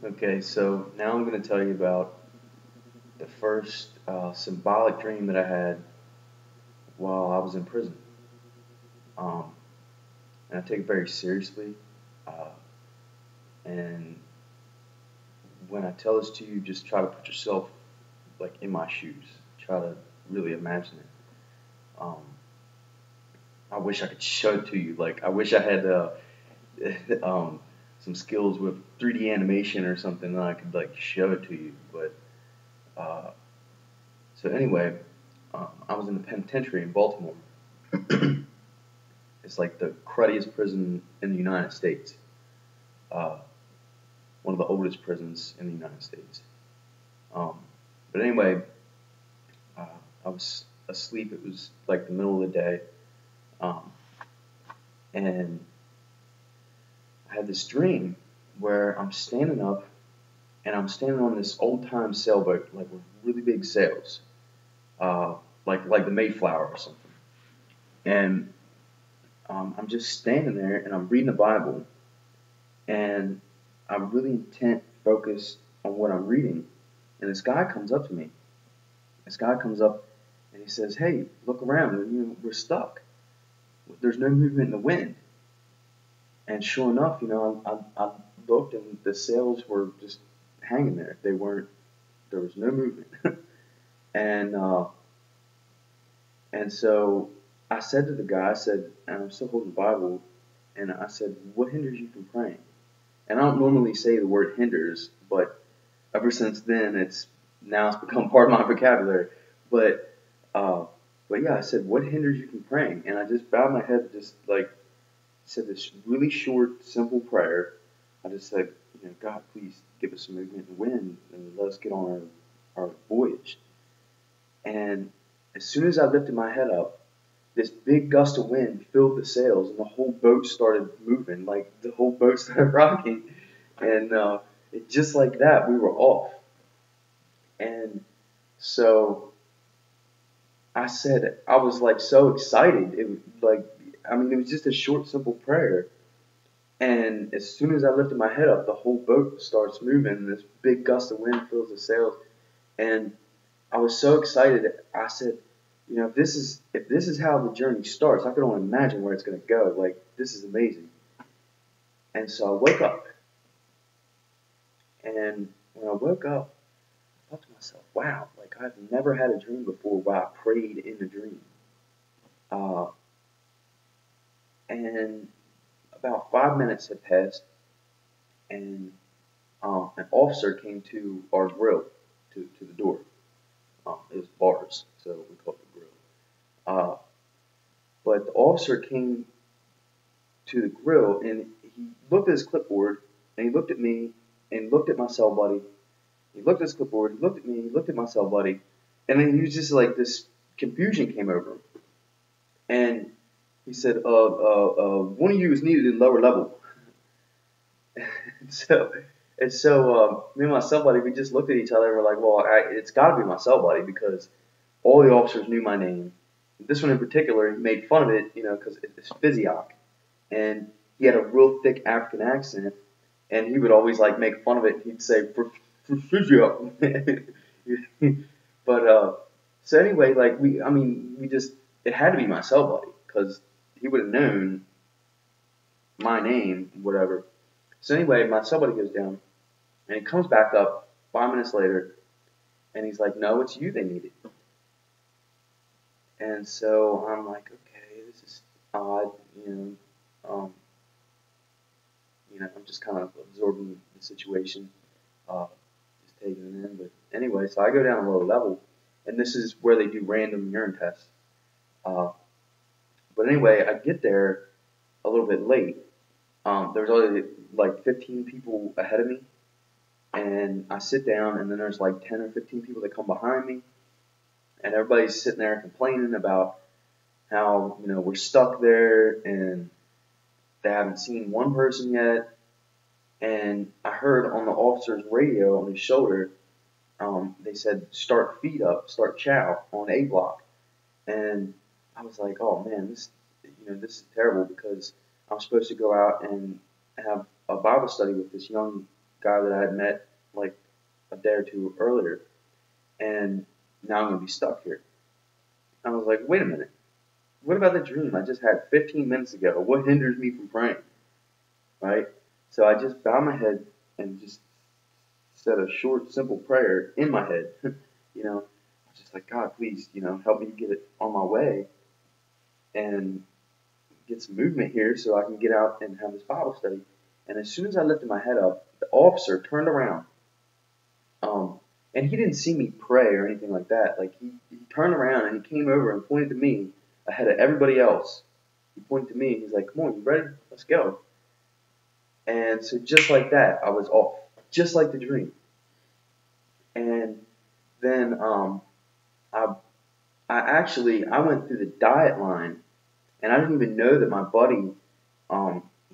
Okay, so now I'm going to tell you about the first symbolic dream that I had while I was in prison. Um, and I take it very seriously. Uh, and when I tell this to you, just try to put yourself like in my shoes. Try to really imagine it. Um, I wish I could show it to you. Like I wish I had um, some skills with 3D animation or something that I could like show it to you. But uh, so anyway, I was in the penitentiary in Baltimore. It's like the cruddiest prison in the United States. Uh, One of the oldest prisons in the United States. Um, but anyway, uh, I was asleep. It was like the middle of the day, um, and I had this dream where I'm standing up and I'm standing on this old time sailboat, like with really big sails, uh, like the Mayflower or something. And I'm just standing there and I'm reading the Bible, and I'm really intent, focused on what I'm reading. And this guy comes up to me. This guy comes up and he says, "Hey, look around. We're stuck. There's no movement in the wind." And sure enough, I looked and the sails were just hanging there. They weren't. There was no movement. and and so I said to the guy, I said, and I'm still holding the Bible, and I said, "What hinders you from praying?" And I don't normally say the word hinders, but ever since then, it's become part of my vocabulary. But uh, but yeah, I said, "What hinders you from praying?" And I just bowed my head, just like said this really short, simple prayer. I just said, God, please give us some movement in the wind and let us get on our voyage. And as soon as I lifted my head up, this big gust of wind filled the sails, and the whole boat started moving. Like the whole boat started rocking, and just like that, we were off. And so I said, I was like so excited. It was like, I mean, it was just a short, simple prayer. And as soon as I lifted my head up, the whole boat starts moving, and this big gust of wind fills the sails. And I was so excited. I said, if this is how the journey starts, I can only imagine where it's going to go. Like this is amazing. And so I woke up, and when I woke up, I thought to myself, wow, like I've never had a dream before where I prayed in a dream. Uh, and about 5 minutes had passed, and an officer came to our grill, to the door. It was bars, so we called it the grill. Uh, but the officer came to the grill and he looked at his clipboard and he looked at me and he looked at my cell buddy. He looked at his clipboard, he looked at me, he looked at my cell buddy, and then he was just like this confusion came over him. And he said, one of you is needed in lower level. and so, me and my cell buddy, we just looked at each other and we're like, well, it's got to be my cell buddy because all the officers knew my name. This one in particular, he made fun of it, because it's Physioc, and he had a real thick African accent, and he would always like make fun of it. He'd say for Physioc, but so anyway, like I mean, we just it had to be my cell buddy because he would have known my name, whatever. So anyway, my cell buddy goes down, and he comes back up 5 minutes later, and he's like, "No, it's you they needed." And so I'm like, okay, this is odd, Um, I'm just kind of absorbing the situation, uh, just taking it in. But anyway, so I go down a lower level, and this is where they do random urine tests. Uh, but anyway, I get there a little bit late. There's only like 15 people ahead of me, and I sit down, and then there's like 10 or 15 people that come behind me, and everybody's sitting there complaining about how we're stuck there and they haven't seen one person yet. And I heard on the officer's radio on his shoulder, they said, "Start feet up, start chow on A block." And I was like, "Oh man, this is terrible because I'm supposed to go out and have a Bible study with this young guy that I had met like a day or two earlier, and now I'm gonna be stuck here. I was like, wait a minute, what about the dream I just had 15 minutes ago? What hinders me from praying, right? So I just bowed my head and just said a short, simple prayer in my head. You know, I was just like, God, please, help me get it on my way and get some movement here so I can get out and have this Bible study. And as soon as I lifted my head up, the officer turned around. And he didn't see me pray or anything like that. Like he turned around and he came over and pointed to me ahead of everybody else. He pointed to me. He's like, "Come on, you ready? Let's go." And so just like that, I was off, just like the dream. And then I I went through the diet line, and I didn't even know that my buddy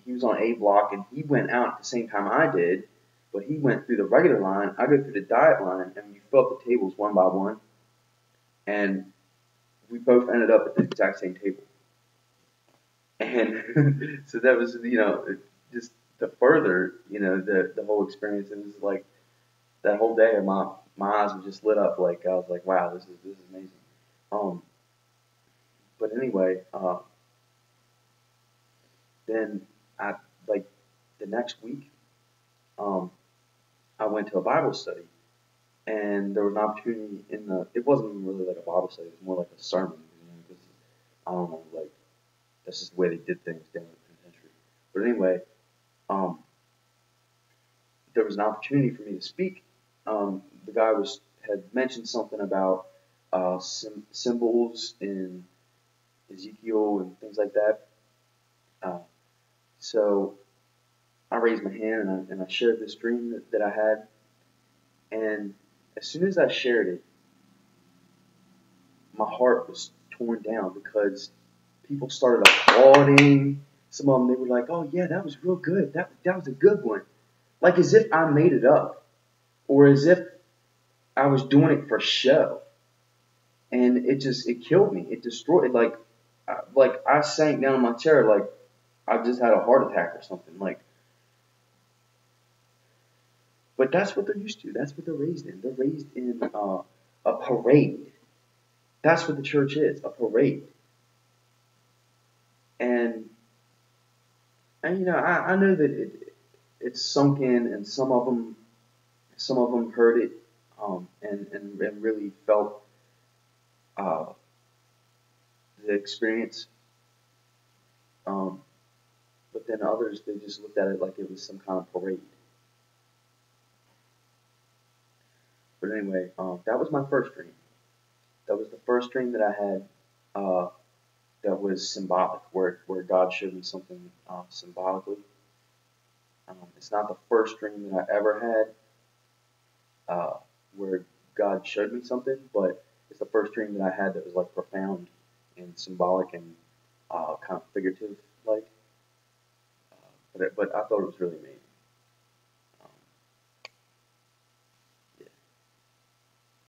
he was on A block and he went out at the same time I did, but he went through the regular line. I go through the diet line, and you fill up the tables one by one, and we both ended up at the exact same table. And so that was, just to further, the whole experience. It was like that whole day, my eyes were just lit up. Like I was like, wow, this is amazing. Um, but anyway, then I like the next week, um, I went to a Bible study, and there was an opportunity in the. It wasn't even really like a Bible study; it was more like a sermon. Because I don't know, like that's just the way they did things down in the penitentiary. But anyway, um, there was an opportunity for me to speak. The guy had mentioned something about symbols in Ezekiel and things like that. Uh, so I raised my hand and I shared this dream that I had. And as soon as I shared it, my heart was torn down because people started applauding. Some of them, they were like, "Oh yeah, that was real good. That was a good one." Like as if I made it up, or as if I was doing it for show. And it killed me. It destroyed. Like I sank down in my chair like I just had a heart attack or something. Like, but that's what they're used to. That's what they're raised in. They're raised in a parade. That's what the church is, a parade. And I know that it's sunk in, and some of them heard it, and really felt uh, the experience. Um, but then others, they just looked at it like it was some kind of parade. But anyway, that was my first dream. That was the first dream that I had that was symbolic, where God showed me something symbolically. It's not the first dream that I ever had where God showed me something, but it's the first dream that I had that was like profound and symbolic and kind of figurative, like. But I thought it was really amazing.